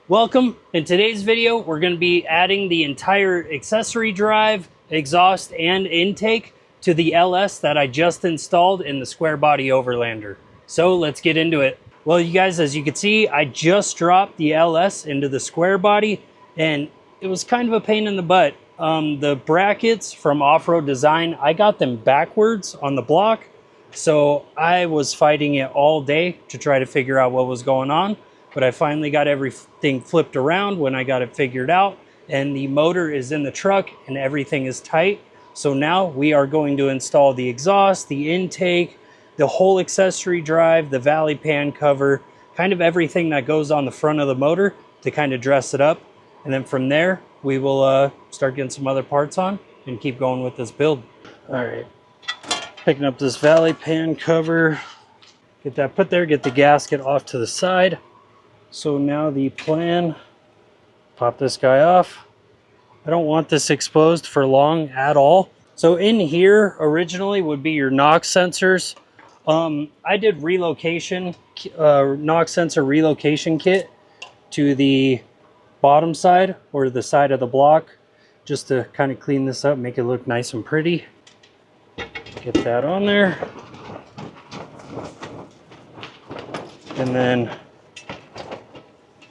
Welcome. In today's video, we're going to be adding the entire accessory drive, exhaust, and intake to the LS that I just installed in the Squarebody Overlander. So let's get into it. Well, you guys, as you can see, I just dropped the LS into the Squarebody, and it was kind of a pain in the butt. The brackets from Off-Road Design, I got them backwards on the block, so I was fighting it all day to try to figure out what was going on. But I finally got everything flipped around when I got it figured out, and the motor is in the truck and everything is tight. So now we are going to install the exhaust, the intake, the whole accessory drive, the valley pan cover, kind of everything that goes on the front of the motor to kind of dress it up. And then from there, we will start getting some other parts on and keep going with this build. All right, picking up this valley pan cover, get that put there, get the gasket off to the side. So now the plan, pop this guy off. I don't want this exposed for long at all. So in here originally would be your NOx sensors. I did relocation, NOx sensor relocation kit to the bottom side or the side of the block, just to kind of clean this up, make it look nice and pretty. Get that on there. And then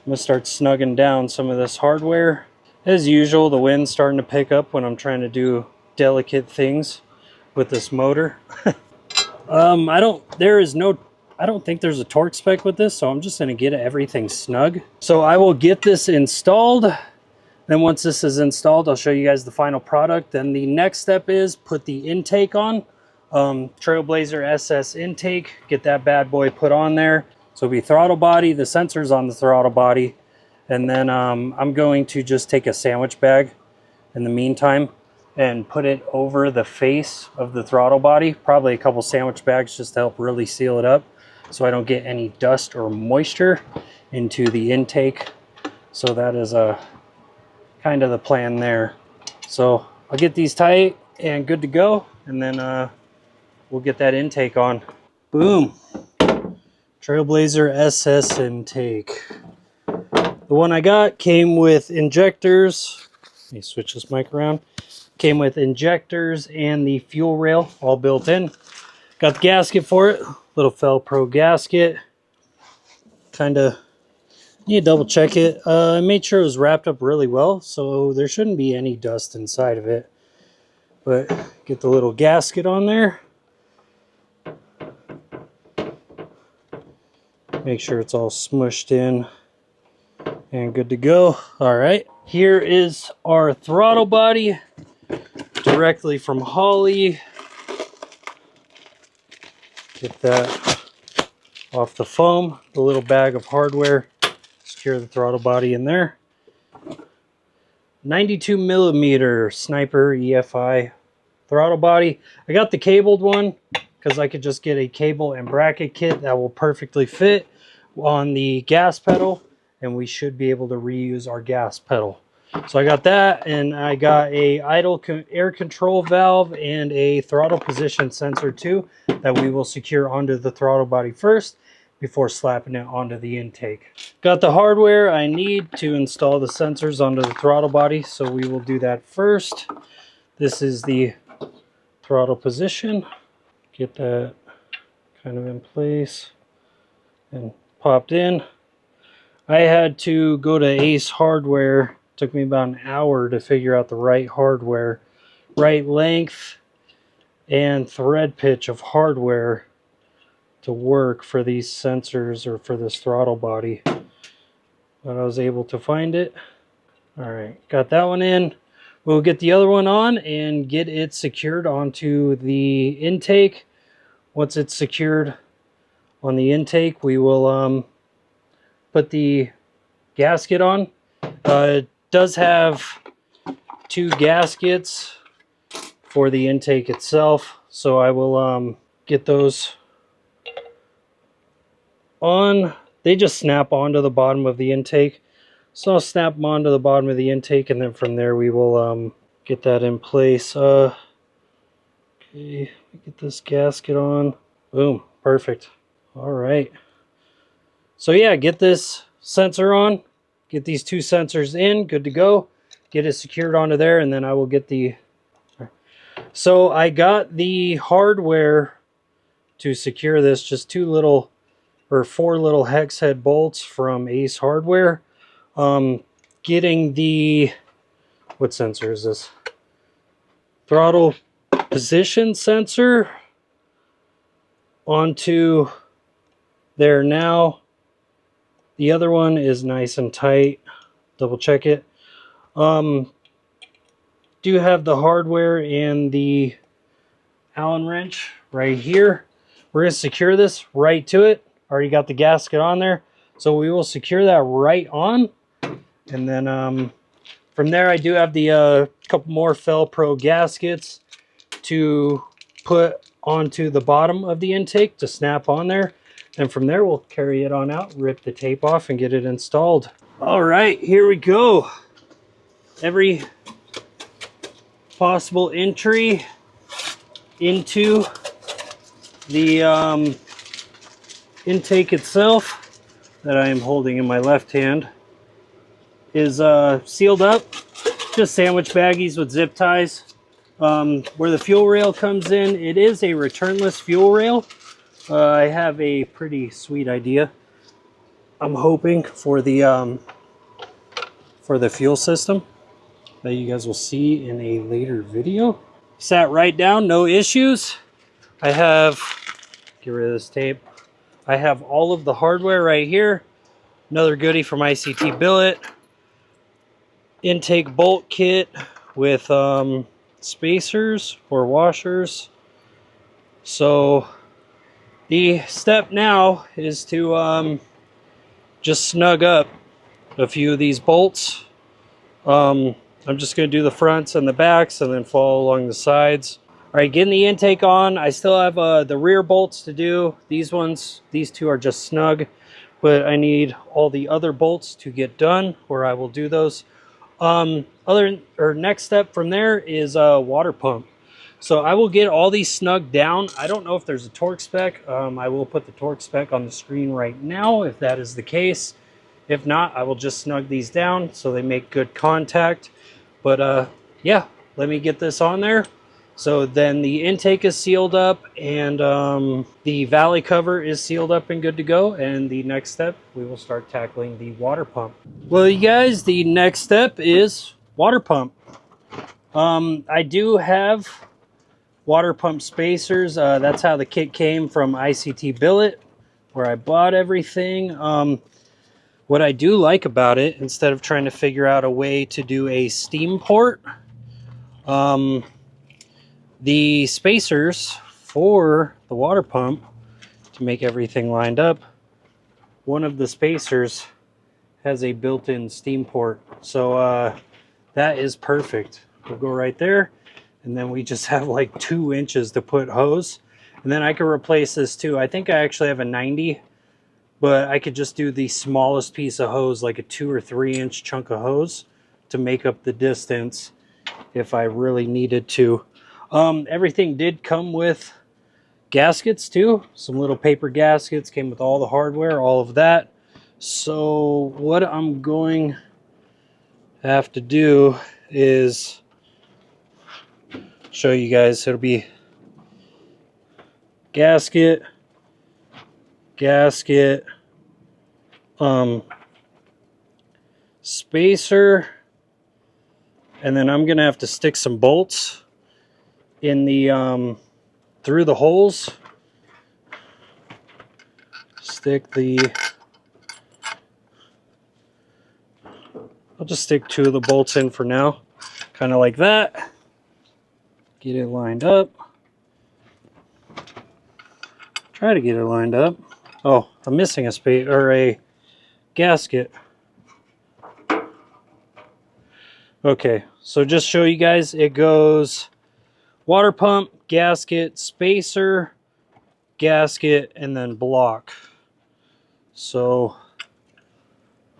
I'm gonna start snugging down some of this hardware. As usual, the wind's starting to pick up when I'm trying to do delicate things with this motor. I don't think there's a torque spec with this, so I'm just gonna get everything snug. So I will get this installed. Then once this is installed, I'll show you guys the final product. Then the next step is put the intake on. Trailblazer SS intake, get that bad boy put on there. So it'll be throttle body, the sensors on the throttle body, and then I'm going to just take a sandwich bag in the meantime and put it over the face of the throttle body, probably a couple sandwich bags just to help really seal it up so I don't get any dust or moisture into the intake. So that is kind of the plan there. So I'll get these tight and good to go, and then we'll get that intake on. Boom. Trailblazer SS intake. The one I got came with injectors. Let me switch this mic around. Came with injectors and the fuel rail all built in. Got the gasket for it. Little Felpro gasket. Kind of need to double check it. I made sure it was wrapped up really well, so there shouldn't be any dust inside of it. But get the little gasket on there. Make sure it's all smushed in and good to go. All right, here is our throttle body directly from Holley. Get that off the foam, the little bag of hardware. Secure the throttle body in there. 92mm Sniper EFI throttle body. I got the cabled one because I could just get a cable and bracket kit that will perfectly fit on the gas pedal, and we should be able to reuse our gas pedal. So I got that, and I got a idle air control valve and a throttle position sensor too that we will secure onto the throttle body first before slapping it onto the intake. Got the hardware I need to install the sensors onto the throttle body, so we will do that first. This is the throttle position. Get that kind of in place and popped in. I had to go to Ace Hardware. It took me about an hour to figure out the right hardware, right length and thread pitch of hardware to work for these sensors or for this throttle body. But I was able to find it. All right, got that one in. We'll get the other one on and get it secured onto the intake. Once it's secured on the intake, we will put the gasket on. It does have two gaskets for the intake itself, so I will get those on. They just snap onto the bottom of the intake, so I'll snap them onto the bottom of the intake, and then from there we will get that in place. Okay, get this gasket on. Boom, perfect. All right. So yeah, get this sensor on, get these two sensors in, good to go. Get it secured onto there, and then I will get the... So I got the hardware to secure this, just four little hex head bolts from Ace Hardware. Getting the... What sensor is this? Throttle position sensor onto there now. The other one is nice and tight. Double check it. Do have the hardware and the Allen wrench right here. We're going to secure this right to it. Already got the gasket on there. So we will secure that right on. And then from there I do have the couple more Fel-Pro gaskets to put onto the bottom of the intake to snap on there. And from there we'll carry it on out, rip the tape off, and get it installed. All right, here we go. Every possible entry into the intake itself that I am holding in my left hand is sealed up. Just sandwich baggies with zip ties. Where the fuel rail comes in, it is a returnless fuel rail. I have a pretty sweet idea, I'm hoping, for the fuel system that you guys will see in a later video. Sat right down, no issues. I have, get rid of this tape. I have all of the hardware right here. Another goodie from ICT Billet. Intake bolt kit with spacers or washers. So the step now is to just snug up a few of these bolts. I'm just going to do the fronts and the backs and then follow along the sides. All right, getting the intake on. I still have the rear bolts to do. These two are just snug, but I need all the other bolts to get done, where I will do those. Next step from there is a water pump. So I will get all these snugged down. I don't know if there's a torque spec. I will put the torque spec on the screen right now if that is the case. If not, I will just snug these down so they make good contact. But yeah, let me get this on there. So then the intake is sealed up, and the valley cover is sealed up and good to go. And the next step, we will start tackling the water pump. Well, you guys, the next step is water pump. I do have water pump spacers. That's how the kit came from ICT Billet, where I bought everything. What I do like about it, instead of trying to figure out a way to do a steam port, the spacers for the water pump, to make everything lined up, one of the spacers has a built-in steam port. So that is perfect. We'll go right there, and then we just have like 2 inches to put hose. And then I can replace this too. I think I actually have a 90, but I could just do the smallest piece of hose, like a 2 or 3 inch chunk of hose, to make up the distance if I really needed to. Everything did come with gaskets too. Some little paper gaskets came with all the hardware, all of that. So what I'm going to have to do is show you guys. It'll be gasket, spacer, and then I'm gonna have to stick some bolts in the through the holes. I'll just stick 2 of the bolts in for now, kind of like that. Get it lined up. Try to get it lined up. Oh, I'm missing a space or a gasket. Okay, so just show you guys, it goes water pump, gasket, spacer, gasket, and then block. So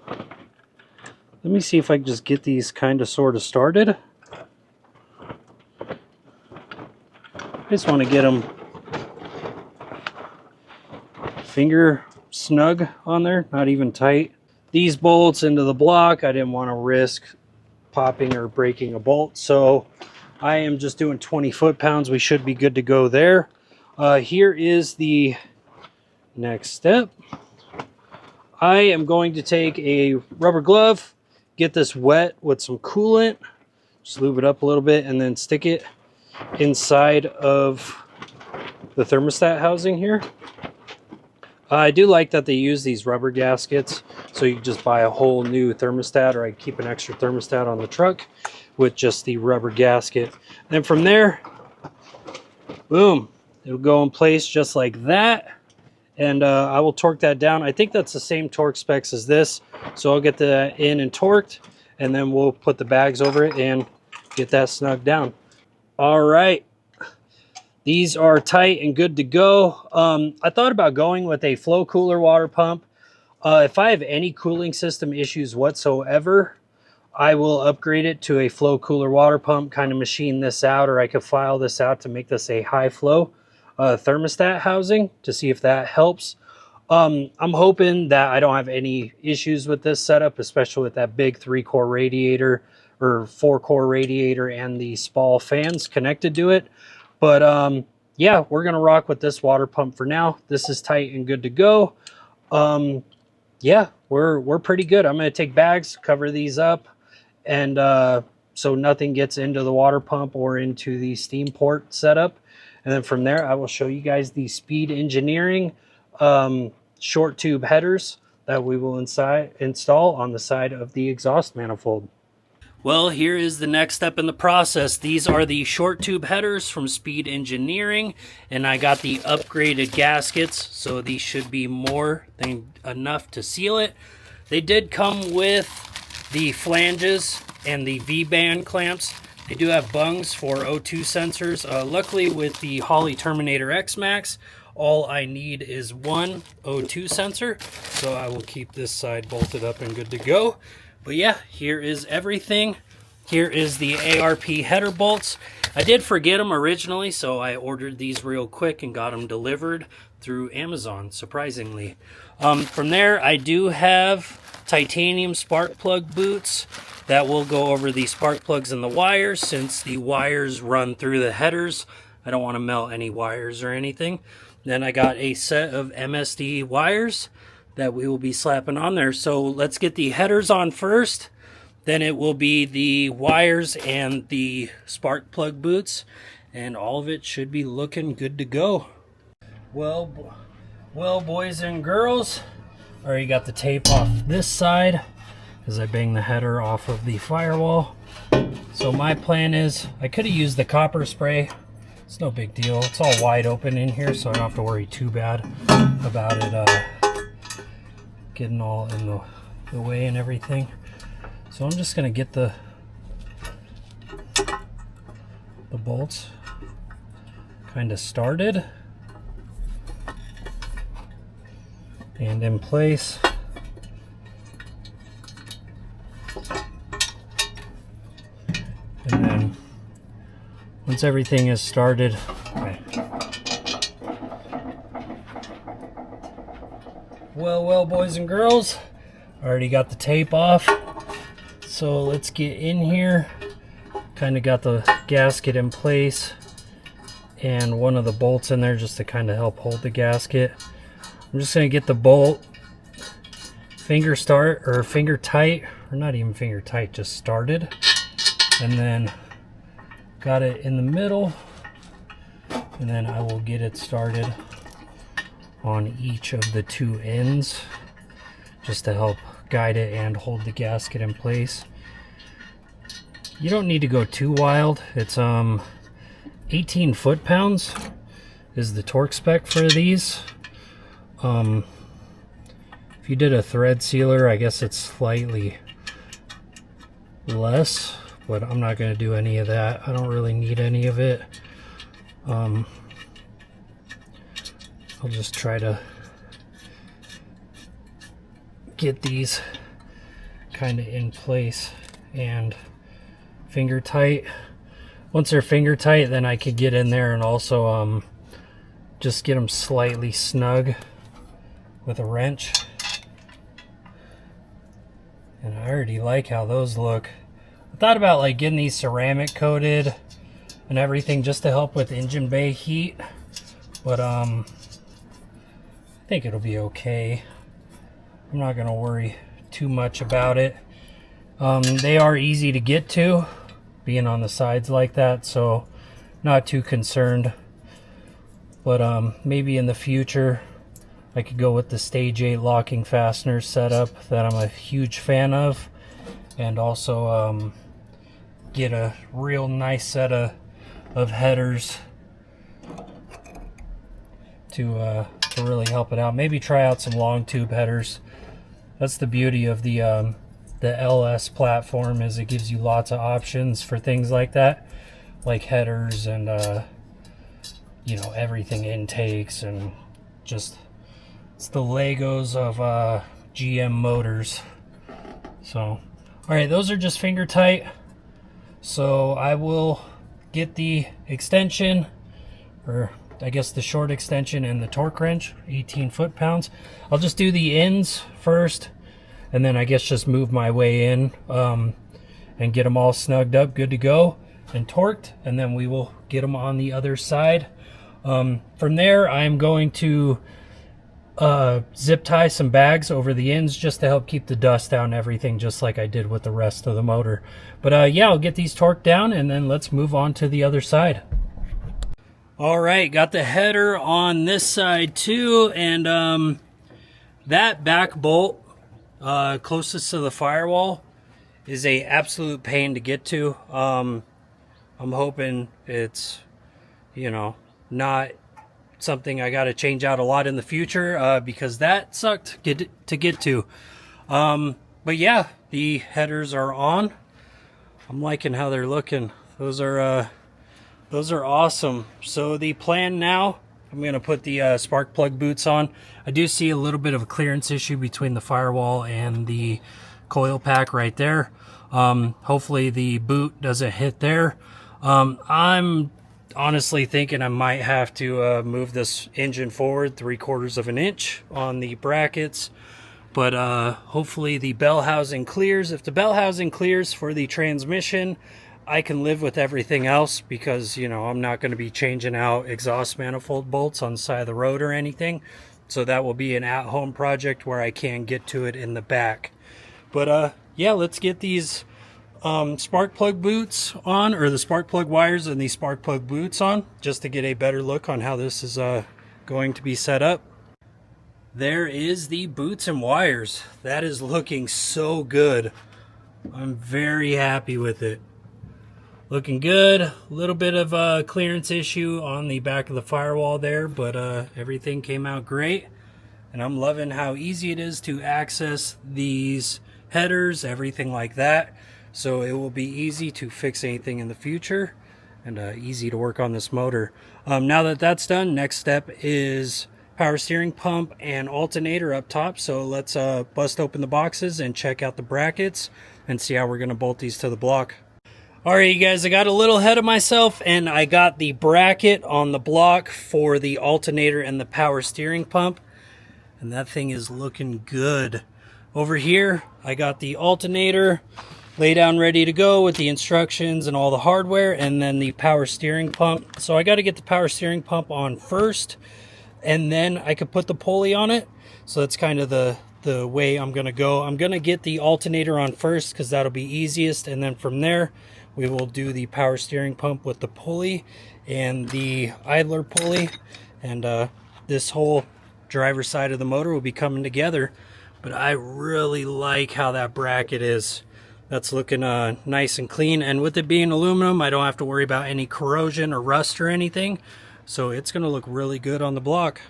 let me see if I can just get these kind of sort of started. I just want to get them finger snug on there, not even tight. these bolts into the block. I didn't want to risk popping or breaking a bolt, so I am just doing 20 foot-pounds. We should be good to go there. Here is the next step. I am going to take a rubber glove, get this wet with some coolant, just lube it up a little bit, and then stick it inside of the thermostat housing here. I do like that they use these rubber gaskets, so you can just buy a whole new thermostat, or I keep an extra thermostat on the truck with just the rubber gasket. Then from there, boom, it'll go in place just like that. And I will torque that down. I think that's the same torque specs as this, so I'll get that in and torqued, and then we'll put the bags over it and get that snugged down. All right. These are tight and good to go. I thought about going with a flow cooler water pump. If I have any cooling system issues whatsoever, I will upgrade it to a flow cooler water pump, kind of machine this out, or I could file this out to make this a high flow thermostat housing to see if that helps. I'm hoping that I don't have any issues with this setup, especially with that big 3-core radiator or 4-core radiator and the Spall fans connected to it. But yeah, we're gonna rock with this water pump for now. This is tight and good to go. Yeah, we're pretty good. I'm gonna take bags, cover these up, and so nothing gets into the water pump or into the steam port setup. And then from there, I will show you guys the Speed Engineering short tube headers that we will install on the side of the exhaust manifold. Well, here is the next step in the process. These are the short tube headers from Speed Engineering, and I got the upgraded gaskets, so these should be more than enough to seal it. They did come with the flanges and the V-band clamps. They do have bungs for O2 sensors. Luckily, with the Holley Terminator X-Max, all I need is one O2 sensor, so I will keep this side bolted up and good to go. But yeah, here is everything. Here is the ARP header bolts. I did forget them originally, so I ordered these real quick and got them delivered through Amazon, surprisingly. From there, I do have titanium spark plug boots that will go over the spark plugs and the wires, since the wires run through the headers. I don't want to melt any wires or anything. Then I got a set of MSD wires that we will be slapping on there. So let's get the headers on first. Then it will be the wires and the spark plug boots, and all of it should be looking good to go. Well, boys and girls, I already got the tape off this side because I banged the header off of the firewall. So my plan is, I could have used the copper spray. It's no big deal. It's all wide open in here, so I don't have to worry too bad about it getting all in the way and everything. So I'm just gonna get the bolts kind of started and in place. And then once everything is started, okay. Well, boys and girls, I already got the tape off. So let's get in here. Kind of got the gasket in place and one of the bolts in there just to kind of help hold the gasket. I'm just going to get the bolt finger tight, or not even finger tight, just started. And then got it in the middle. And then I will get it started on each of the two ends just to help guide it and hold the gasket in place. You don't need to go too wild. It's 18 foot-pounds is the torque spec for these. If you did a thread sealer, I guess it's slightly less, but I'm not going to do any of that. I don't really need any of it. I'll just try to get these kind of in place and finger tight. Once they're finger tight, then I could get in there and also just get them slightly snug with a wrench. I already like how those look. I thought about like getting these ceramic coated and everything just to help with engine bay heat, but I think it'll be okay. I'm not gonna worry too much about it. They are easy to get to, being on the sides like that, so not too concerned. But maybe in the future I could go with the Stage 8 locking fastener setup that I'm a huge fan of, and also get a real nice set of headers to really help it out. Maybe try out some long tube headers. That's the beauty of the LS platform, is it gives you lots of options for things like that, like headers and you know, everything, intakes, and just it's the Legos of GM motors. So all right, those are just finger tight, so I will get the extension, or I guess the short extension, and the torque wrench, 18 foot-pounds. I'll just do the ends first, and then I guess just move my way in and get them all snugged up, good to go, and torqued, and then we will get them on the other side. From there, I'm going to zip tie some bags over the ends just to help keep the dust down and everything, just like I did with the rest of the motor. But yeah, I'll get these torqued down, and then let's move on to the other side. All right, got the header on this side too, and that back bolt closest to the firewall is a absolute pain to get to. I'm hoping it's, you know, not something I got to change out a lot in the future, because that sucked to get to. But yeah, the headers are on. I'm liking how they're looking. Those are awesome. So the plan now, I'm going to put the spark plug boots on. I do see a little bit of a clearance issue between the firewall and the coil pack right there. Hopefully the boot doesn't hit there. I'm honestly thinking I might have to move this engine forward 3/4 of an inch on the brackets, but hopefully the bell housing clears. If the bell housing clears for the transmission, I can live with everything else, because, you know, I'm not going to be changing out exhaust manifold bolts on the side of the road or anything. So that will be an at-home project where I can get to it in the back. But yeah, let's get these spark plug boots on, or the spark plug wires and the spark plug boots on, just to get a better look on how this is going to be set up. There is the boots and wires. That is looking so good. I'm very happy with it. Looking good. A little bit of a clearance issue on the back of the firewall there, but everything came out great. And I'm loving how easy it is to access these headers, everything like that. So it will be easy to fix anything in the future, and easy to work on this motor. Now that that's done, next step is power steering pump and alternator up top. So let's bust open the boxes and check out the brackets and see how we're going to bolt these to the block. Alright, you guys, I got a little ahead of myself, and I got the bracket on the block for the alternator and the power steering pump, and that thing is looking good. Over here, I got the alternator lay down ready to go with the instructions and all the hardware, and then the power steering pump. So I got to get the power steering pump on first, and then I could put the pulley on it. So that's kind of the way I'm going to go. I'm going to get the alternator on first, because that'll be easiest, and then from there we will do the power steering pump with the pulley and the idler pulley, and this whole driver's side of the motor will be coming together. But I really like how that bracket is. That's looking nice and clean, and with it being aluminum, I don't have to worry about any corrosion or rust or anything, so it's going to look really good on the block.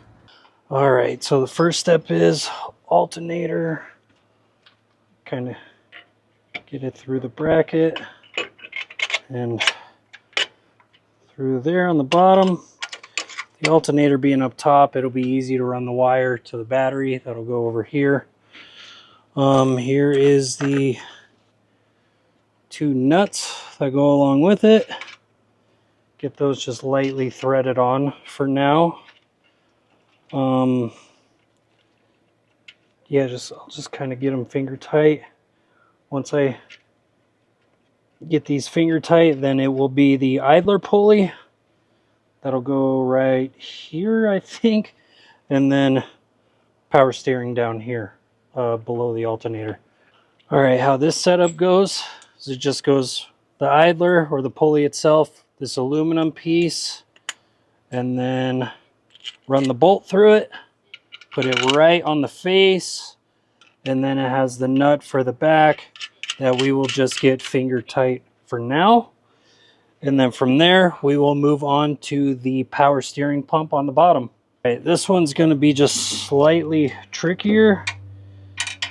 All right, so the first step is alternator. Kind of get it through the bracket and through there on the bottom. The alternator being up top, it'll be easy to run the wire to the battery. That'll go over here. Here is the 2 nuts that go along with it. Get those just lightly threaded on for now. Yeah, I'll just kind of get them finger tight Once I get these finger tight, then it will be the idler pulley. That'll go right here, I think. And then power steering down here below the alternator. All right, how this setup goes is it just goes the idler or the pulley itself, this aluminum piece, and then run the bolt through it, put it right on the face, and then it has the nut for the back that we will just get finger tight for now. And then from there, we will move on to the power steering pump on the bottom. All right, this one's going to be just slightly trickier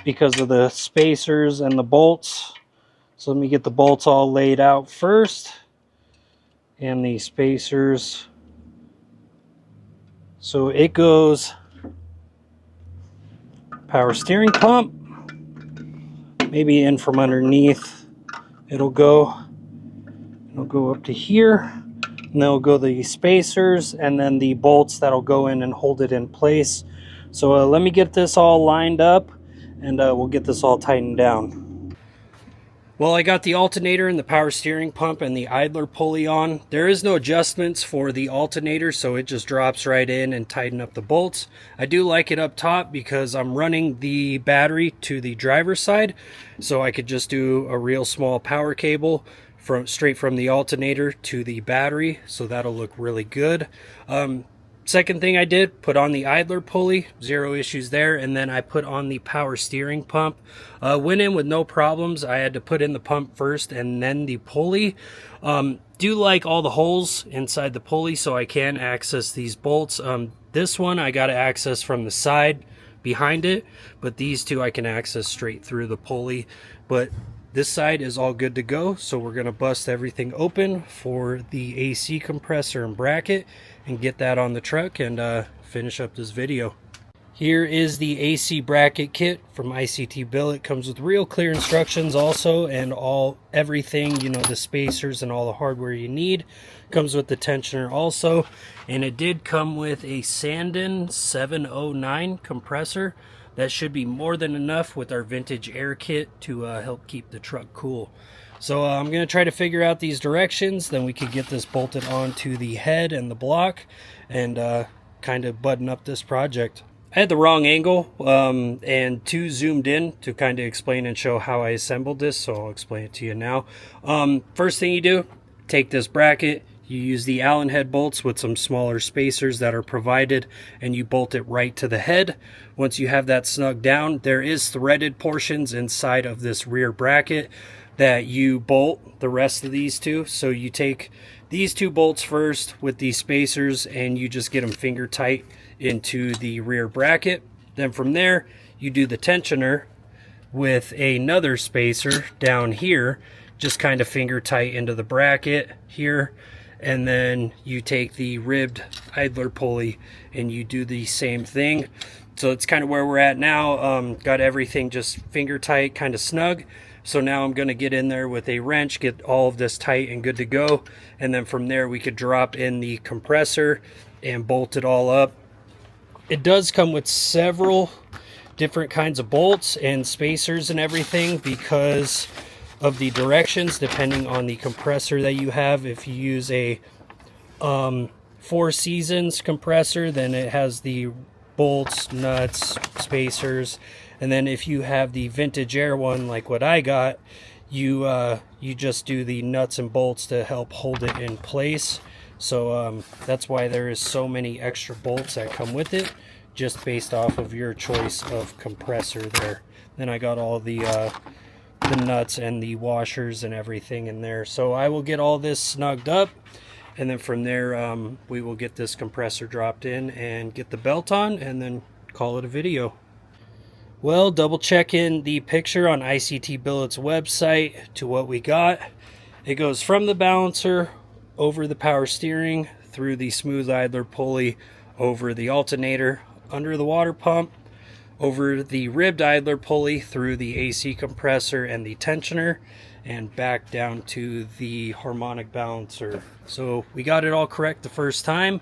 because of the spacers and the bolts. So let me get the bolts all laid out first, and the spacers. So it goes power steering pump, maybe in from underneath. It'll go up to here, and there'll go the spacers and then the bolts that'll go in and hold it in place. So let me get this all lined up, and we'll get this all tightened down. Well, I got the alternator and the power steering pump and the idler pulley on. There is no adjustments for the alternator, so it just drops right in and tighten up the bolts. I do like it up top because I'm running the battery to the driver's side, so I could just do a real small power cable straight from the alternator to the battery, so that'll look really good. Second thing I did, put on the idler pulley, zero issues there, and then I put on the power steering pump. Went in with no problems. I had to put in the pump first and then the pulley. Do like all the holes inside the pulley so I can access these bolts. This one I got to access from the side behind it, but these two I can access straight through the pulley. But this side is all good to go, so we're going to bust everything open for the AC compressor and bracket and get that on the truck and finish up this video. Here is the AC bracket kit from ICT Billet. Comes with real clear instructions also, and everything, you know, the spacers and all the hardware you need. Comes with the tensioner also, and it did come with a Sandin 709 compressor. That should be more than enough with our vintage air kit to help keep the truck cool. So I'm going to try to figure out these directions, then we could get this bolted onto the head and the block and kind of button up this project. I had the wrong angle and too zoomed in to kind of explain and show how I assembled this, so I'll explain it to you now. First thing you do, take this bracket. You use the Allen head bolts with some smaller spacers that are provided, and you bolt it right to the head. Once you have that snug down, there is threaded portions inside of this rear bracket that you bolt the rest of these two. So you take these two bolts first with these spacers and you just get them finger tight into the rear bracket. Then from there, you do the tensioner with another spacer down here, just kind of finger tight into the bracket here. And then you take the ribbed idler pulley and you do the same thing. So it's kind of where we're at now. Got everything just finger tight, kind of snug. So now I'm going to get in there with a wrench, get all of this tight and good to go. And then from there we could drop in the compressor and bolt it all up. It does come with several different kinds of bolts and spacers and everything because of the directions depending on the compressor that you have. If you use a Four Seasons compressor, then it has the bolts, nuts, spacers, and then if you have the vintage air one like what I got, you just do the nuts and bolts to help hold it in place. So that's why there is so many extra bolts that come with it, just based off of your choice of compressor there. Then I got all the nuts and the washers and everything in there. So I will get all this snugged up, and then from there we will get this compressor dropped in and get the belt on and then call it a video. Well, double checking the picture on ICT Billet's website to what we got. It goes from the balancer over the power steering through the smooth idler pulley, over the alternator, under the water pump, over the ribbed idler pulley through the AC compressor and the tensioner, and back down to the harmonic balancer. So we got it all correct the first time.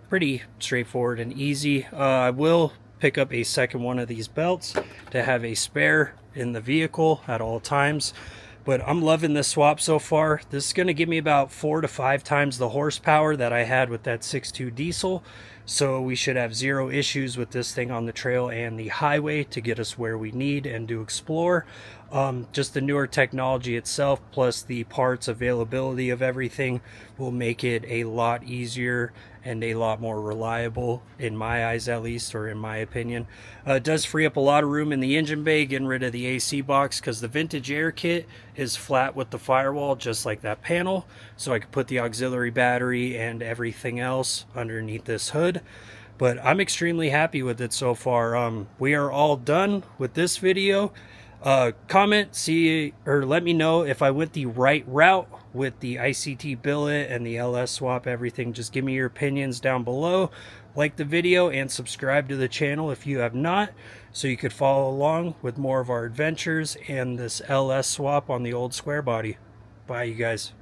Pretty straightforward and easy. I will pick up a second one of these belts to have a spare in the vehicle at all times. But I'm loving this swap so far. This is going to give me about 4 to 5 times the horsepower that I had with that 6.2 diesel. So we should have zero issues with this thing on the trail and the highway to get us where we need and to explore. Just the newer technology itself, plus the parts availability of everything, will make it a lot easier and a lot more reliable, in my eyes at least, or in my opinion. It does free up a lot of room in the engine bay, getting rid of the AC box, because the vintage air kit is flat with the firewall, just like that panel. So I could put the auxiliary battery and everything else underneath this hood. But I'm extremely happy with it so far. We are all done with this video. Comment, see, or let me know if I went the right route with the ICT billet and the LS swap, everything. Just give me your opinions down below. Like the video and subscribe to the channel if you have not, so you could follow along with more of our adventures and this LS swap on the old Squarebody. Bye, you guys.